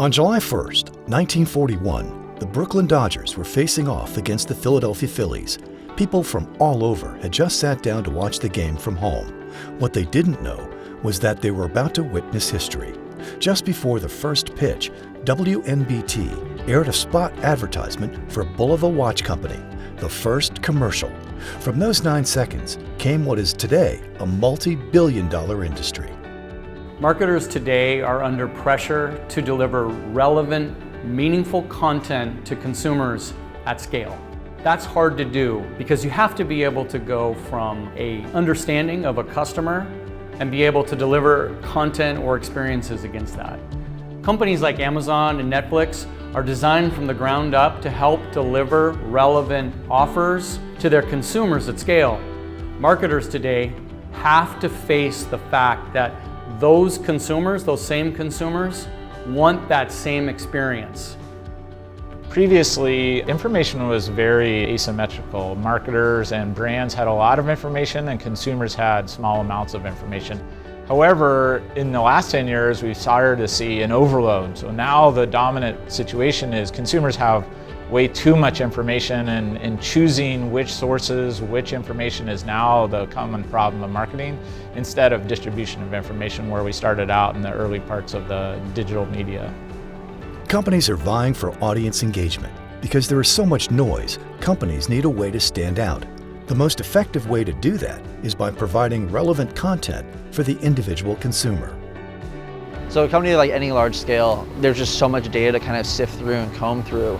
On July 1st, 1941, the Brooklyn Dodgers were facing off against the Philadelphia Phillies. People from all over had just sat down to watch the game from home. What they didn't know was that they were about to witness history. Just before the first pitch, WNBT aired a spot advertisement for Bulova Watch Company, the first commercial. From those 9 seconds came what is today a multi-billion-dollar industry. Marketers today are under pressure to deliver relevant, meaningful content to consumers at scale. That's hard to do because you have to be able to go from an understanding of a customer and be able to deliver content or experiences against that. Companies like Amazon and Netflix are designed from the ground up to help deliver relevant offers to their consumers at scale. Marketers today have to face the fact that those consumers, those same consumers, want that same experience. Previously, information was very asymmetrical. Marketers and brands had a lot of information and consumers had small amounts of information. However, in the last 10 years, we've started to see an overload. So now the dominant situation is consumers have way too much information, and choosing which sources, which information is now the common problem of marketing instead of distribution of information where we started out in the early parts of the digital media. Companies are vying for audience engagement. Because there is so much noise, companies need a way to stand out. The most effective way to do that is by providing relevant content for the individual consumer. So a company like any large scale, there's just so much data to kind of sift through and comb through.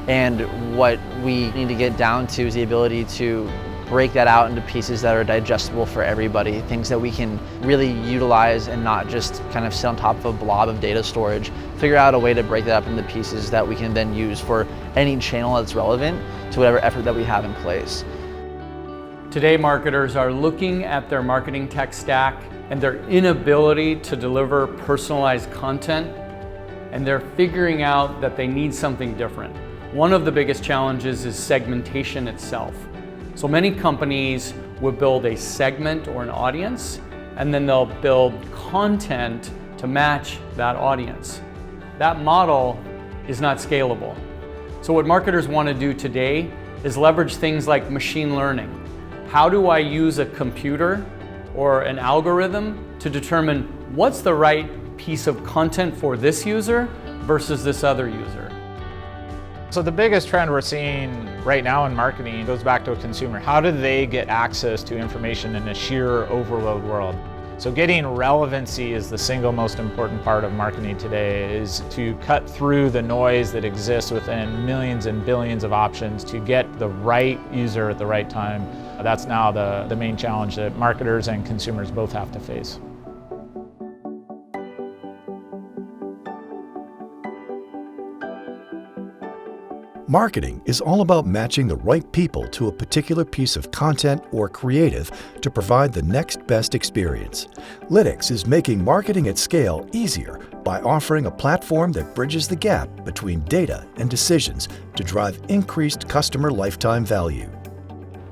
And what we need to get down to is the ability to break that out into pieces that are digestible for everybody, things that we can really utilize and not just kind of sit on top of a blob of data storage. Figure out a way to break that up into pieces that we can then use for any channel that's relevant to whatever effort that we have in place. Today, marketers are looking at their marketing tech stack and their inability to deliver personalized content, and they're figuring out that they need something different. One of the biggest challenges is segmentation itself. So many companies will build a segment or an audience, and then they'll build content to match that audience. That model is not scalable. So what marketers want to do today is leverage things like machine learning. How do I use a computer or an algorithm to determine what's the right piece of content for this user versus this other user? So the biggest trend we're seeing right now in marketing goes back to a consumer. How do they get access to information in a sheer overload world? So getting relevancy is the single most important part of marketing today, is to cut through the noise that exists within millions and billions of options to get the right user at the right time. That's now the main challenge that marketers and consumers both have to face. Marketing is all about matching the right people to a particular piece of content or creative to provide the next best experience. Lytics is making marketing at scale easier by offering a platform that bridges the gap between data and decisions to drive increased customer lifetime value.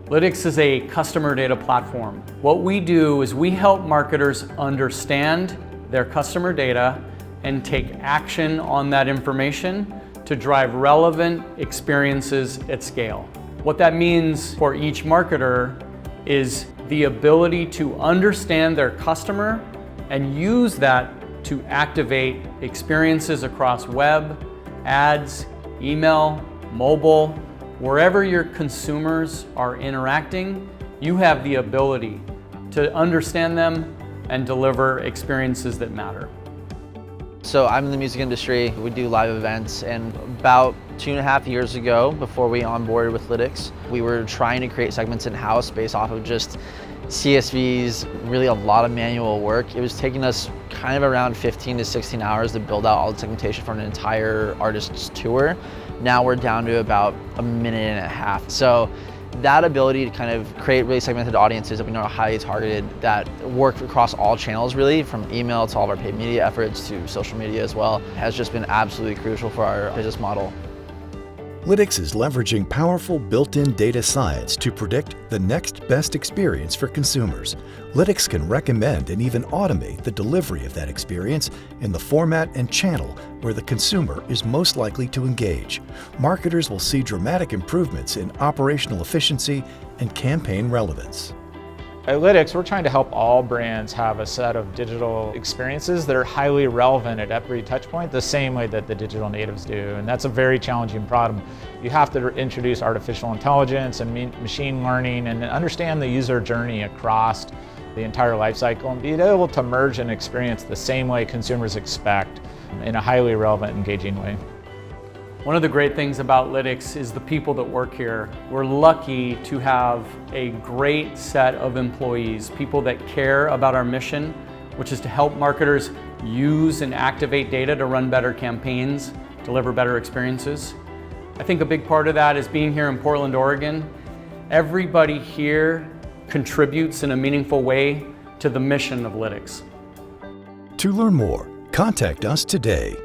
Lytics is a customer data platform. What we do is we help marketers understand their customer data and take action on that information to drive relevant experiences at scale. What that means for each marketer is the ability to understand their customer and use that to activate experiences across web, ads, email, mobile. Wherever your consumers are interacting, you have the ability to understand them and deliver experiences that matter. So I'm in the music industry, we do live events, and about 2.5 years ago, before we onboarded with Lytics, we were trying to create segments in-house based off of just CSVs, really a lot of manual work. It was taking us kind of around 15 to 16 hours to build out all the segmentation for an entire artist's tour. Now we're down to about 1.5 minutes. So that ability to kind of create really segmented audiences that we know are highly targeted, that work across all channels really, from email to all of our paid media efforts to social media as well, has just been absolutely crucial for our business model. Lytics is leveraging powerful built-in data science to predict the next best experience for consumers. Lytics can recommend and even automate the delivery of that experience in the format and channel where the consumer is most likely to engage. Marketers will see dramatic improvements in operational efficiency and campaign relevance. At Lytics, we're trying to help all brands have a set of digital experiences that are highly relevant at every touch point, the same way that the digital natives do. And that's a very challenging problem. You have to introduce artificial intelligence and machine learning and understand the user journey across the entire life cycle and be able to merge an experience the same way consumers expect in a highly relevant, engaging way. One of the great things about Lytics is the people that work here. We're lucky to have a great set of employees, people that care about our mission, which is to help marketers use and activate data to run better campaigns, deliver better experiences. I think a big part of that is being here in Portland, Oregon. Everybody here contributes in a meaningful way to the mission of Lytics. To learn more, contact us today.